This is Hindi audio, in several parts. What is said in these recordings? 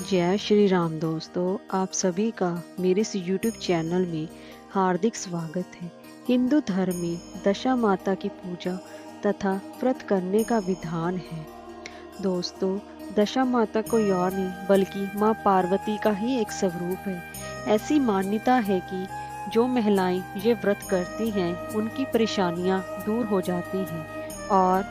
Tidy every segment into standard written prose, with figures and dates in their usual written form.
जय श्री राम दोस्तों, आप सभी का मेरे इस यूट्यूब चैनल में हार्दिक स्वागत है। हिंदू धर्म में दशा माता की पूजा तथा व्रत करने का विधान है। दोस्तों, दशा माता कोई और नहीं बल्कि माँ पार्वती का ही एक स्वरूप है। ऐसी मान्यता है कि जो महिलाएं ये व्रत करती हैं उनकी परेशानियां दूर हो जाती हैं और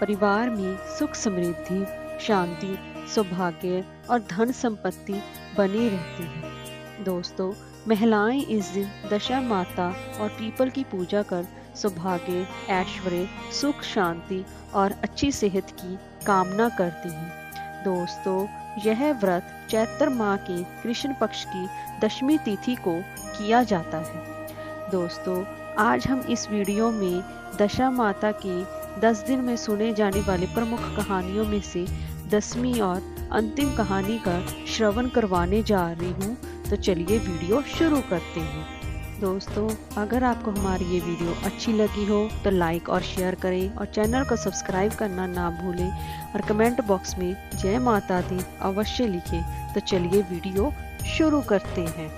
परिवार में सुख समृद्धि, शांति, सौभाग्य और धन संपत्ति बनी रहती है। दोस्तों, महिलाएं इस दिन दशा माता और पीपल की पूजा कर सौभाग्य, ऐश्वर्य, सुख, शांति और अच्छी सेहत की कामना करती हैं। दोस्तों, यह व्रत चैत्र माह के कृष्ण पक्ष की दशमी तिथि को किया जाता है। दोस्तों, आज हम इस वीडियो में दशा माता के 10 दिन में सुने जाने वाले प्रमुख कहानियों में से 10वीं और अंतिम कहानी का श्रवण करवाने जा रही हूँ। तो चलिए वीडियो शुरू करते हैं। दोस्तों, अगर आपको हमारी ये वीडियो अच्छी लगी हो तो लाइक और शेयर करें और चैनल को सब्सक्राइब करना ना भूलें और कमेंट बॉक्स में जय माता दी अवश्य लिखें। तो चलिए वीडियो शुरू करते हैं।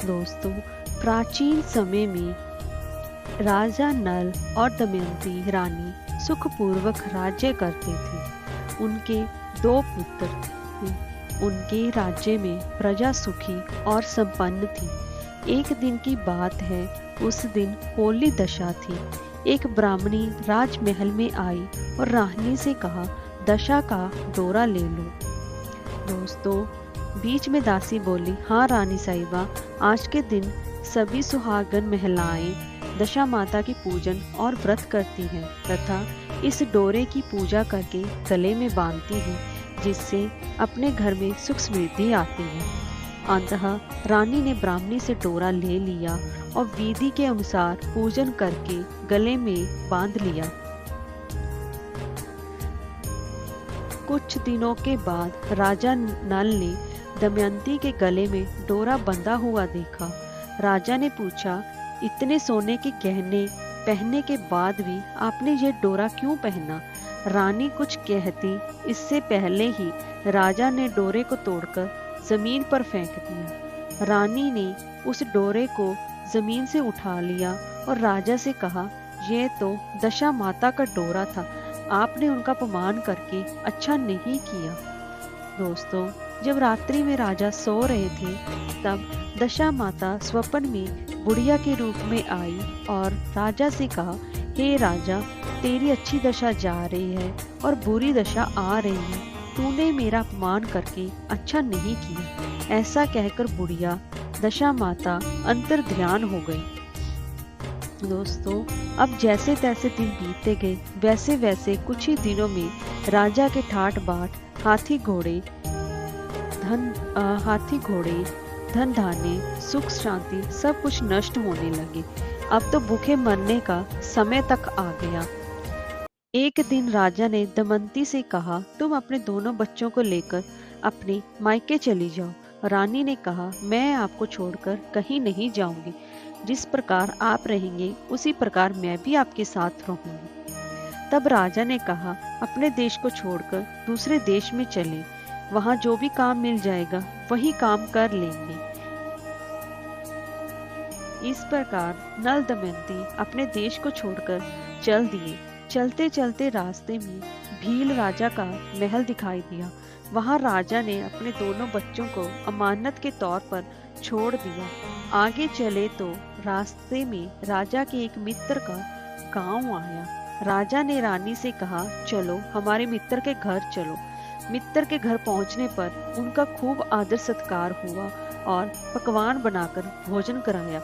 दोस्तों, प्राचीन समय में राजा नल और दमयंती रानी सुखपूर्वक राज्य करते थे। उनके 2 पुत्र थे। उनके राज्य में प्रजा सुखी और संपन्न थी। एक दिन की बात है, उस दिन होली दशा थी। एक ब्राह्मणी राजमहल में आई और रानी से कहा, दशा का दौरा ले लो। दोस्तों, बीच में दासी बोली, हाँ रानी साहिबा, आज के दिन सभी सुहागन महिलाएं दशा माता की पूजन और व्रत करती हैं तथा इस डोरे की पूजा करके गले में बांधती हैं, जिससे अपने घर में सुख समृद्धि आती है। अंततः रानी ने ब्राह्मणी से डोरा ले लिया और विधि के अनुसार पूजन करके गले में बांध लिया। कुछ दिनों के बाद राजा नल ने दमयंती के गले में डोरा बंधा हुआ देखा। राजा ने पूछा, इतने सोने के गहने पहनने के बाद भी आपने ये डोरा क्यों पहना? रानी कुछ कहती इससे पहले ही राजा ने डोरे को तोड़कर जमीन पर फेंक दिया। रानी ने उस डोरे को जमीन से उठा लिया और राजा से कहा, यह तो दशा माता का डोरा था, आपने उनका अपमान करके अच्छा नहीं किया। दोस्तों, जब रात्रि में राजा सो रहे थे तब दशा माता स्वप्न में बुढ़िया के रूप में आई और राजा से कहा, हे राजा, तेरी अच्छी दशा जा रही है और बुरी दशा आ रही है। तूने मेरा अपमान करके अच्छा नहीं किया। ऐसा कहकर बुढ़िया दशा माता अंतर ध्यान हो गई। दोस्तों, अब जैसे तैसे दिन बीतते गए, वैसे वैसे कुछ ही दिनों में राजा के ठाट बाट, हाथी घोड़े, धन धान्य, सुख शांति सब कुछ नष्ट होने लगे। अब तो भूखे मरने का समय तक आ गया। एक दिन राजा ने दमयंती से कहा, तुम अपने दोनों बच्चों को लेकर अपने मायके चली जाओ। रानी ने कहा, मैं आपको छोड़कर कहीं नहीं जाऊंगी। जिस प्रकार आप रहेंगे उसी प्रकार मैं भी आपके साथ रहूंगी। तब राजा ने कहा, अपने देश को छोड़कर दूसरे देश में चले, वहां जो भी काम मिल जाएगा वही काम कर लेंगे। इस प्रकार नल दमयंती अपने देश को छोड़कर चल दिए। चलते चलते रास्ते में भील राजा का महल दिखाई दिया। वहां राजा ने अपने दोनों बच्चों को अमानत के तौर पर छोड़ दिया। आगे चले तो रास्ते में राजा के एक मित्र का गांव आया। राजा ने रानी से कहा, चलो हमारे मित्र के घर चलो। मित्र के घर पहुंचने पर उनका खूब आदर सत्कार हुआ और पकवान बनाकर भोजन कराया।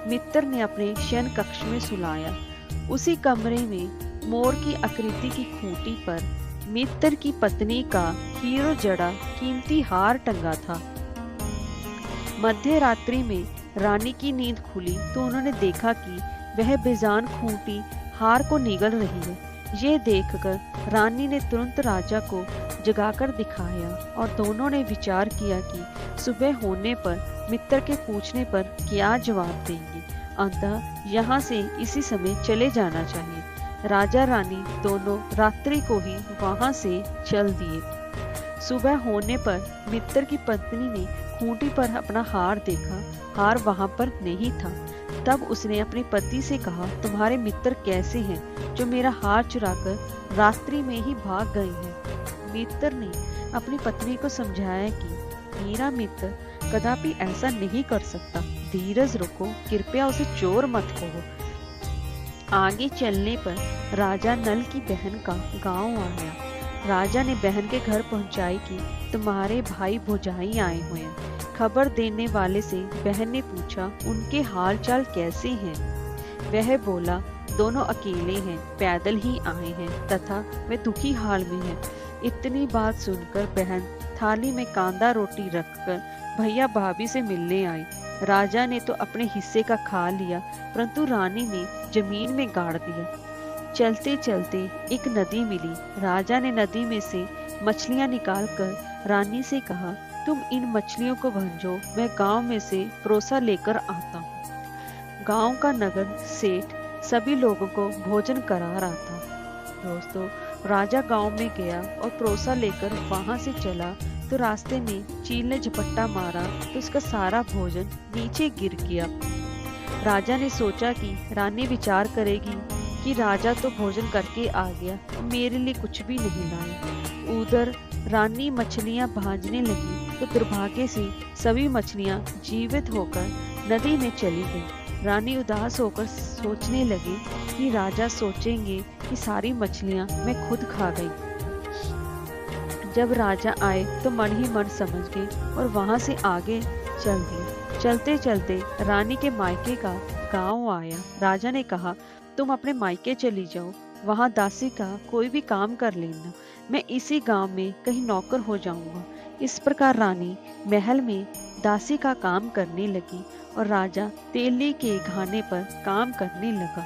मित्र ने अपने शयन कक्ष में सुलाया। उसी कमरे में मोर की आकृति की खूंटी पर मित्र की पत्नी का हीरो जड़ा कीमती हार टंगा था। मध्य रात्रि में रानी की नींद खुली तो उन्होंने देखा कि वह बेजान खूंटी हार को निगल रही है। ये देखकर रानी ने तुरंत राजा को जगाकर दिखाया और दोनों ने विचार किया कि सुबह होने पर मित्र के पूछने पर क्या जवाब देंगे। अंततः यहाँ से इसी समय चले जाना चाहिए। राजा रानी दोनों रात्रि को ही वहां से चल दिए। सुबह होने पर मित्र की पत्नी ने खूंटी पर अपना हार देखा। हार वहां पर नहीं था। तब उसने अपने पति से कहा, तुम्हारे मित्र कैसे हैं जो मेरा हार चुराकर रात्रि में ही भाग गए हैं। मित्र ने अपनी पत्नी को समझाया कि मेरा मित्र कदापि ऐसा नहीं कर सकता। धीरज रखो, कृपया उसे चोर मत कहो। आगे चलने पर राजा नल की बहन का गांव आया। राजा ने बहन के घर पहुंचाई कि तुम्हारे भाई भौजाई आए हुए हैं। खबर देने वाले से बहन ने पूछा, उनके हाल चाल कैसे हैं? वह बोला, दोनों अकेले हैं, पैदल ही आए हैं तथा वे दुखी हाल में हैं। इतनी बात सुनकर बहन थाली में कांदा रोटी रखकर भैया भाभी से मिलने आई। राजा ने तो अपने हिस्से का खा लिया, परंतु रानी ने जमीन में गाड़ दिया। चलते चलते एक नदी मिली। राजा ने नदी में से मछलियां निकालकर रानी से कहा, तुम इन मछलियों को भंजो, मैं गांव में से प्रोसा लेकर आता हूँ। गांव का नगर सेठ सभी लोगों को भोजन करा रहा था। दोस्तों, राजा गांव में गया और प्रोसा लेकर वहां से चला तो रास्ते में चील ने झपट्टा मारा तो उसका सारा भोजन नीचे गिर गया। राजा ने सोचा कि रानी विचार करेगी कि राजा तो भोजन करके आ गया, मेरे लिए कुछ भी नहीं लाया। उधर रानी मछलियां भाजने लगी तो दुर्भाग्य से सभी मछलियां जीवित होकर नदी में चली गई। रानी उदास होकर सोचने लगी कि राजा सोचेंगे कि सारी मछलियां मैं खुद खा गई। जब राजा आए तो मन ही मन समझ गए और वहां से आगे चल दिए। चलते चलते रानी के मायके का गांव आया। राजा ने कहा, तुम अपने मायके चली जाओ, वहां दासी का कोई भी काम कर लेना, मैं इसी गांव में कहीं नौकर हो जाऊंगा। इस प्रकार रानी महल में दासी का काम करने लगी और राजा तेली के घाने पर काम करने लगा।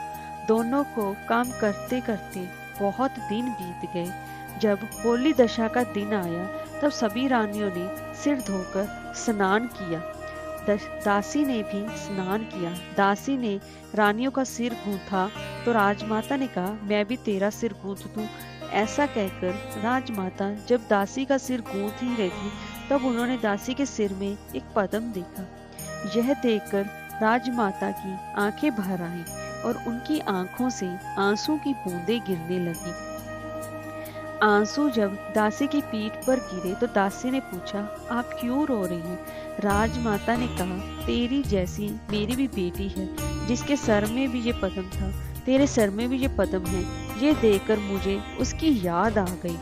दोनों को काम करते करते बहुत दिन बीत गए। जब होली दशा का दिन आया तब सभी रानियों ने सिर धोकर स्नान किया। दासी ने भी स्नान किया। दासी ने रानियों का सिर गूंथा तो राजमाता ने कहा, मैं भी तेरा सिर गूंथ दूं। ऐसा कहकर राजमाता जब दासी का सिर गूंथ ही रही थी तब उन्होंने दासी के सिर में एक पद्म देखा। यह देखकर राजमाता की आंखें भर आई और उनकी आंखों से आंसू की बूंदें गिरने लगी। आंसू जब दासी की पीठ पर गिरे तो दासी ने पूछा, आप क्यों रो रही हैं? राजमाता ने कहा, तेरी जैसी मेरी भी बेटी है जिसके सर में भी ये पद्म था, तेरे सर में भी ये पद्म है। ये देखकर मुझे उसकी याद आ गई।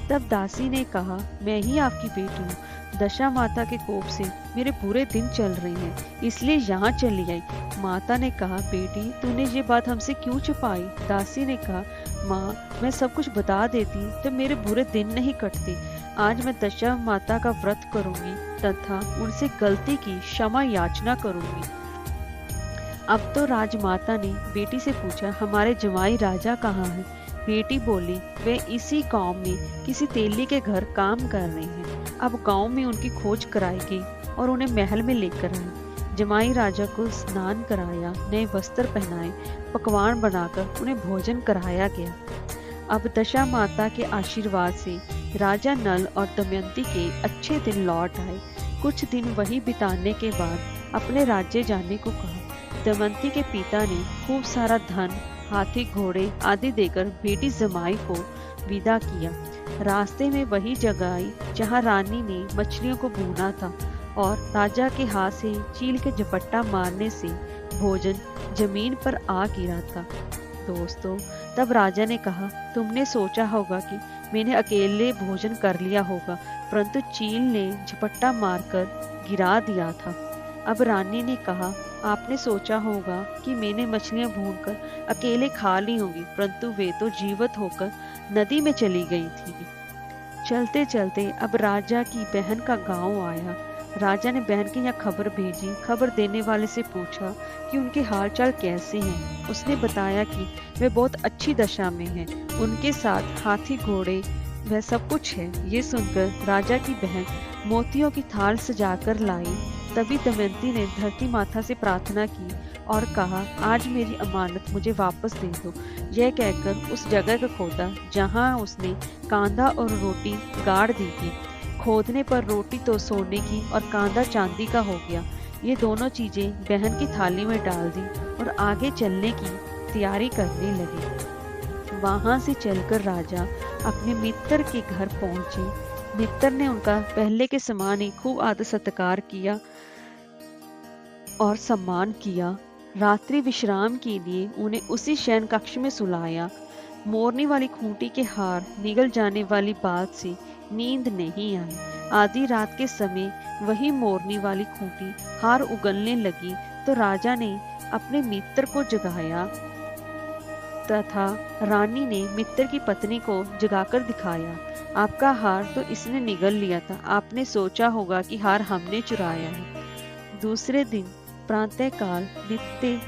तब दासी ने कहा, मैं ही आपकी बेटी हूँ। दशा माता के कोप से मेरे पूरे दिन चल रहे हैं, इसलिए यहाँ चली आई। माता ने कहा, बेटी तूने ये बात हमसे क्यों छुपाई? दासी ने कहा, माँ मैं सब कुछ बता देती तो मेरे बुरे दिन नहीं कटते। आज मैं दशा माता का व्रत करूंगी तथा उनसे गलती की क्षमा याचना करूंगी। अब तो राजमाता ने बेटी से पूछा, हमारे जमाई राजा कहाँ हैं? बेटी बोली, वे इसी गांव में किसी तेली के घर काम कर रहे हैं। अब गांव में उनकी खोज कराई गई और उन्हें महल में लेकर आए। जमाई राजा को स्नान कराया, नए वस्त्र पहनाए, पकवान बनाकर उन्हें भोजन कराया गया। अब दशा माता के आशीर्वाद से राजा नल और दमयंती के अच्छे दिन लौट आए। कुछ दिन वहीं बिताने के बाद अपने राज्य जाने को कहा। दमयंती के पिता ने खूब सारा धन, हाथी घोड़े आदि देकर बेटी जमाई को विदा किया। रास्ते में वही जगह आई जहाँ रानी ने मछलियों को भूना था और राजा के हाथ से चील के झपट्टा मारने से भोजन जमीन पर आ गिरा था। दोस्तों, तब राजा ने कहा, तुमने सोचा होगा कि मैंने अकेले भोजन कर लिया होगा, परंतु चील ने झपट्टा मारकर गिरा दिया था। अब रानी ने कहा, आपने सोचा होगा कि मैंने मछलियां भूनकर अकेले खा ली होंगी, परंतु वे तो जीवित होकर नदी में चली गई थी। चलते चलते अब राजा की बहन का गांव आया। राजा ने बहन के यहाँ खबर भेजी। खबर देने वाले से पूछा कि उनके हालचाल कैसे हैं। उसने बताया कि वे बहुत अच्छी दशा में हैं, उनके साथ हाथी घोड़े वह सब कुछ है। ये सुनकर राजा की बहन मोतियों की थाल सजाकर लाई तभी दमयंती ने धरती माता से प्रार्थना की और कहा, आज मेरी अमानत मुझे वापस दे दो। यह कहकर उस जगह को खोदा जहां उसने कांदा और रोटी गाड़ दी थी। खोदने पर रोटी तो सोने की और कांदा चांदी का हो गया। ये दोनों चीजें बहन की थाली में डाल दी और आगे चलने की तैयारी करने लगे। वहां से चलकर राजा अपने मित्र के घर पहुंचे। मित्र ने उनका पहले के समान ही खूब आदर सत्कार किया और सम्मान किया। रात्रि विश्राम के लिए उन्हें उसी शयन कक्ष में सुलाया। मोरनी वाली खूंटी के हार निगल जाने वाली बात से नींद नहीं आई। आधी रात के समय वही मोरनी वाली खूंटी हार उगलने लगी तो राजा ने अपने मित्र को जगाया तथा रानी ने मित्र की पत्नी को जगाकर दिखाया। आपका हार तो इसने निगल लिया था। आपने सोचा होगा कि हार हमने चुराया है। दूसरे दिन प्रातःकाल नित्य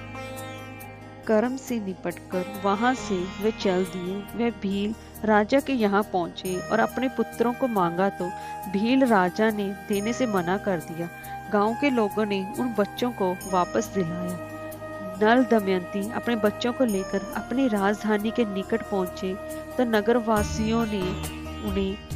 कर्म से निपटकर वहां से वे चल दिए। वे भील राजा के यहाँ पहुंचे और अपने पुत्रों को मांगा तो भील राजा ने देने से मना कर दिया। गांव के लोगों ने उन बच्चों को वापस दिलाया। नल दमयंती अपने बच्चों को लेकर अपनी राजधानी के निकट पहुंचे तो नगरवासियों ने उन्हें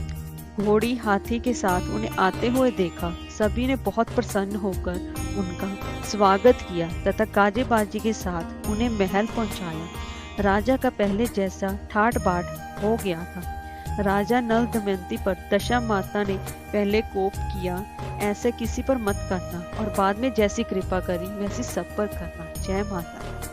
घोड़ी हाथी के साथ उन्हें आते हुए देखा। सभी ने बहुत प्रसन्न होकर उनका स्वागत किया तथा गाजे बाजी के साथ उन्हें महल पहुंचाया। राजा का पहले जैसा ठाट बाट हो गया था। राजा नल दमयंती पर दशा माता ने पहले कोप किया, ऐसे किसी पर मत करना और बाद में जैसी कृपा करी वैसी सब पर करना। जय माता।